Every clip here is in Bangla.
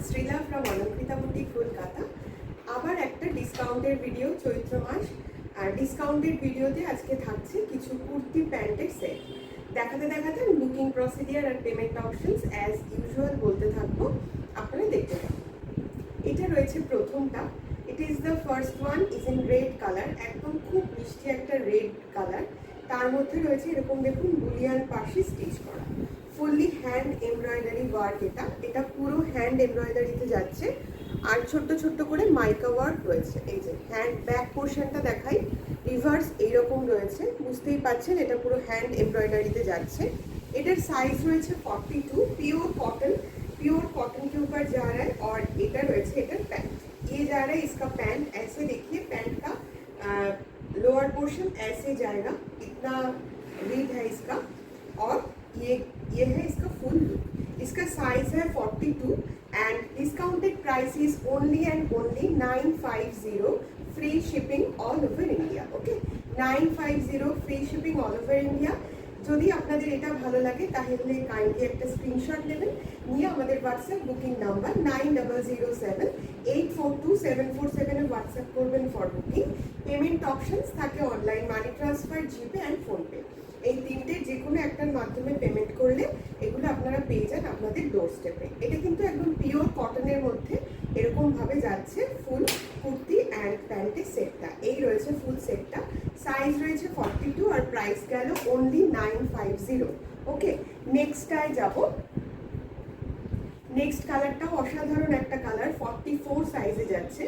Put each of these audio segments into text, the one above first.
Srila from Alankrita boutique Kolkata. আবার একটা ডিসকাউন্টের ভিডিও, চৈত্র মাস। আর ডিসকাউন্টের ভিডিওতে আজকে থাকছে কিছু কুর্তি প্যান্টের সেট। দেখাতে দেখাতে বুকিং প্রসিডিয়ার আর পেমেন্ট অপশনস অ্যাজ ইউজুয়াল বলতে থাকবো, আপনারা দেখতে থাকুন। এটা রয়েছে প্রথমটা। It is the first one, is in red colour, একদম খুব মিষ্টি একটা রেড কালার। তার মধ্যে রয়েছে এরকম দেখুন বুলিয়ান পাশে স্টিচ করা, ফুললি হ্যান্ড এমব্রয়ডারি ওয়ার্ক। এটা পুরো হ্যান্ড এমব্রয়ডারিতে যাচ্ছে আর ছোট্ট ছোট্ট করে মাইকা ওয়ার্ক রয়েছে। এই যে হ্যান্ড ব্যাক পোর্শনটা দেখাই, রিভার্স এইরকম রয়েছে, বুঝতেই পাচ্ছেন এটা পুরো হ্যান্ড এমব্রয়ডারিতে যাচ্ছে। এটার সাইজ রয়েছে 42, प्योर कॉटन के ऊपर जा रहा है। और এটা রয়েছে এটার पैंट, ये जा रहा है इसका पैंट। ऐसे देखिए पैंट का लोअर पोर्शन ऐसे जाएगा, इतना विड है इसका। और ये है इसका फुल लुक। इसका साइज है 42 and discounted price is only and only 950, free shipping all over India. Okay, 950 free shipping all over India. যদি আপনাদের এটা ভালো লাগে তাহলে কাইন্ডলি একটা স্ক্রিনশট নেবেন, নিয়ে আমাদের হোয়াটসঅ্যাপ বুকিং নাম্বার 9007842747 এ হোয়াটসঅ্যাপ করবেন ফর বুকিং। পেমেন্ট অপশনস থাকে online, money transfer, GPay and PhonePe. এই তিনটের যে কোনো একটার মাধ্যমে পেমেন্ট করলে এগুলো আপনারা পেয়ে যান আপনাদের ডোর স্টেপে। এটা কিন্তু একদম পিওর কটনের মধ্যে এরকমভাবে যাচ্ছে ফুল কুর্তি অ্যান্ড প্যান্টের সেটটা। এই রয়েছে ফুল সেটটা, সাইজ রয়েছে 42 আর প্রাইস গেল অনলি 950। ওকে, নেক্সটটায় যাব। नेक्स्ट কালারটাও অসাধারণ একটা কালার, 44 সাইজে যাচ্ছে।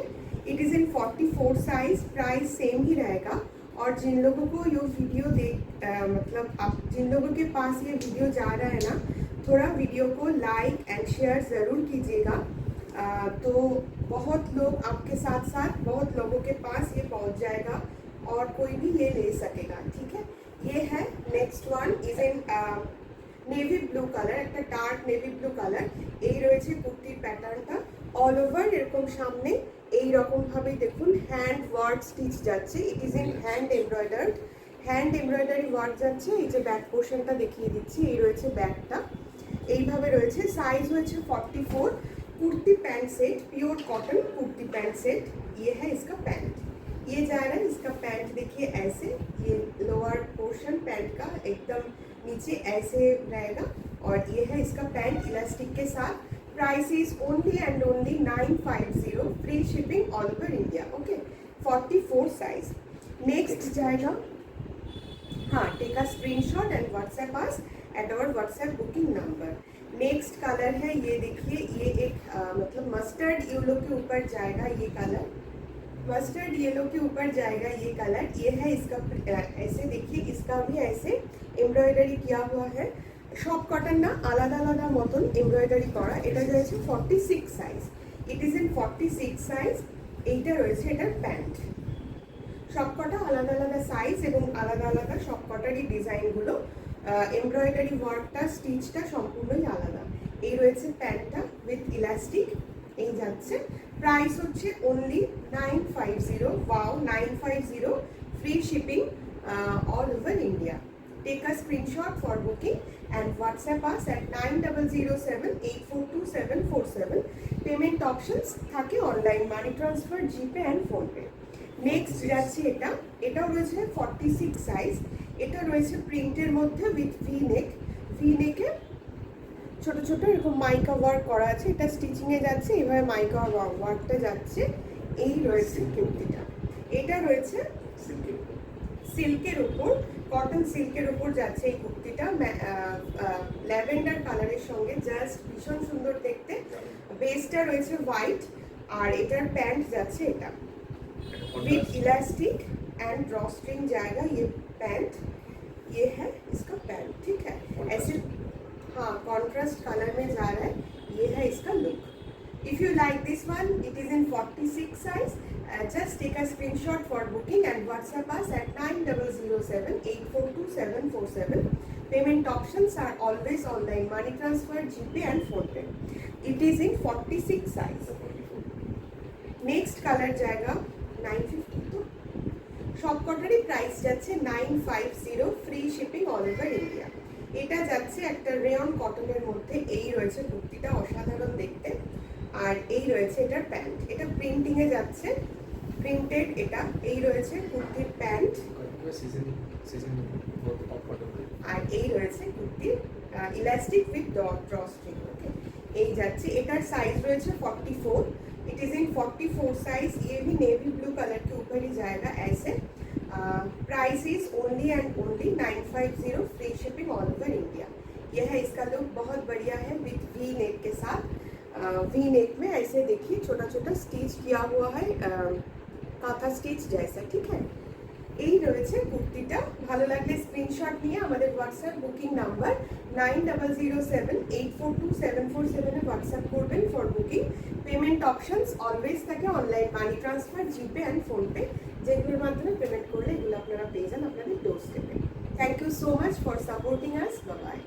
It is in 44 size, price same ही रहेगा। और जिन लोगों को ये वीडियो मतलब आप जिन लोगों के पास ये वीडियो जा रहा है ना, थोड़ा वीडियो को लाइक एंड शेयर ज़रूर कीजिएगा। तो बहुत लोग आपके साथ साथ बहुत लोगों के पास ये पहुंच जाएगा और कोई भी ये ले सकेगा। ठीक है, ये है next one, is in navy blue colour, একটা ডার্ক নেভি ব্লু কালার। এই রয়েছে কুর্তির প্যাটার্নটা, অল ওভার এরকম সামনে এই রকম ভাবে দেখুন হ্যান্ড ওয়ার্ক স্টিচ যাচ্ছে। It is in hand embroidery work যাচ্ছে। এই যে ব্যাক পোর্শনটা দেখিয়ে দিচ্ছি, এই রয়েছে ব্যাকটা, এইভাবে রয়েছে। সাইজ হয়েছে 44। Kurti pant set, pure cotton kurti pant set. ये है इसका पैंट, ये जा रहा है इसका पैंट। देखिए ऐसे, ये लोअर पोर्शन पैंट का एकदम नीचे ऐसे रहेगा। और ये है इसका पैंट इलास्टिक के साथ। Price is only and only 950, free shipping all over India. Okay, 44 size. Next जाएगा, हाँ, take a screenshot and WhatsApp us at our WhatsApp booking number. Next colour है, ये देखिए, ये एक मतलब मस्टर्ड येलो के ऊपर जाएगा ये कलर, मस्टर्ड येलो के ऊपर जाएगा ये कलर। ये है इसका, ऐसे देखिए इसका भी ऐसे एमब्रॉयडरी किया हुआ है। शॉप कॉटन ना आलादा आलादा मतन एमब्रॉयडरी करा। এটা রয়েছে 46 size, it is in 46 size. এইটা রয়েছে এটার প্যান্ট। সবকটা আলাদা আলাদা সাইজ এবং আলাদা আলাদা সবকটারই ডিজাইনগুলো, এমব্রয়ডারি ওয়ার্কটা, স্টিচটা সম্পূর্ণই আলাদা। এই রয়েছে প্যান্টটা উইথ ইলাস্টিক, এই যাচ্ছে। প্রাইস হচ্ছে only 950। Wow, 950, free shipping all over India. Take a screenshot for booking and WhatsApp us at 9007842747। Payment options থাকে online, money transfer, GPay and PhonePe. Next যাচ্ছে এটাও রয়েছে 46 সাইজ। এটা রয়েছে প্রিন্টের মধ্যে উইথ ভি নেকে ছোট ছোট এরকম মাইকা ওয়ার্ক করা আছে। এটা স্টিচিংয়ে যাচ্ছে, এইভাবে মাইকা ওয়ার্কটা যাচ্ছে। এই রয়েছে কুর্তিটা, এটা রয়েছে সিল্কের উপর, কটন সিল্কের উপর যাচ্ছে এই কুর্তিটা। ল্যাভেন্ডার কালারের সঙ্গে জাস্ট ভীষণ সুন্দর দেখতে। বেসটা রয়েছে হোয়াইট আর এটার প্যান্ট যাচ্ছে এটা with elastic and draw string जाएगा ये पैंट। ये है इसका पैंट, ठीक है, ऐसे हाँ कॉन्ट्रास्ट कलर में जा रहा है। ये है इसका look. If you like this one, it is in 46 size. Just take a screenshot for booking and WhatsApp us at 9007842747। Payment options are always online, money transfer, GPay and PhonePe. It is in 46 size. Next colour जाएगा 950। तो সবকটারই প্রাইস যাচ্ছে 950, free shipping all over India. এটা যাচ্ছে একটা রেয়ন কটনের মধ্যে। এই রয়েছে কুর্তিটা, অসাধারণ দেখতে। আর এই রয়েছে এটার প্যান্ট, এটা প্রিন্টিং এ যাচ্ছে, প্রিন্টেড এটা। এই রয়েছে কুর্তির প্যান্ট, আর এই রয়েছে কুর্তির ইলাস্টিক উইথ ড্র স্ট্রিং। ওকে, এই যাচ্ছে। এটার সাইজ রয়েছে 44। It is in 44 size. ये भी नेवी ब्लू कलर के ऊपर ही जाएगा ऐसे। Price is only and only 950, free shipping all over India. यह है इसका लुक, बहुत बढ़िया है विथ वी नेक के साथ। वी नेक में ऐसे देखिए छोटा छोटा स्टिच किया हुआ है, काथा स्टिच जैसा, ठीक है। এই রয়েছে কুর্তিটা। ভালো লাগলে স্ক্রিনশট নিয়ে আমাদের হোয়াটসঅ্যাপ বুকিং নাম্বার 9007842747 এ হোয়াটসঅ্যাপ করবেন for booking. Payment options always থাকে online money transfer, GPay and PhonePe, যেগুলোর মাধ্যমে পেমেন্ট করলে এগুলো আপনারা পেয়ে যান আপনাদের ডোর স্টেপে। Thank you so much for supporting us. By.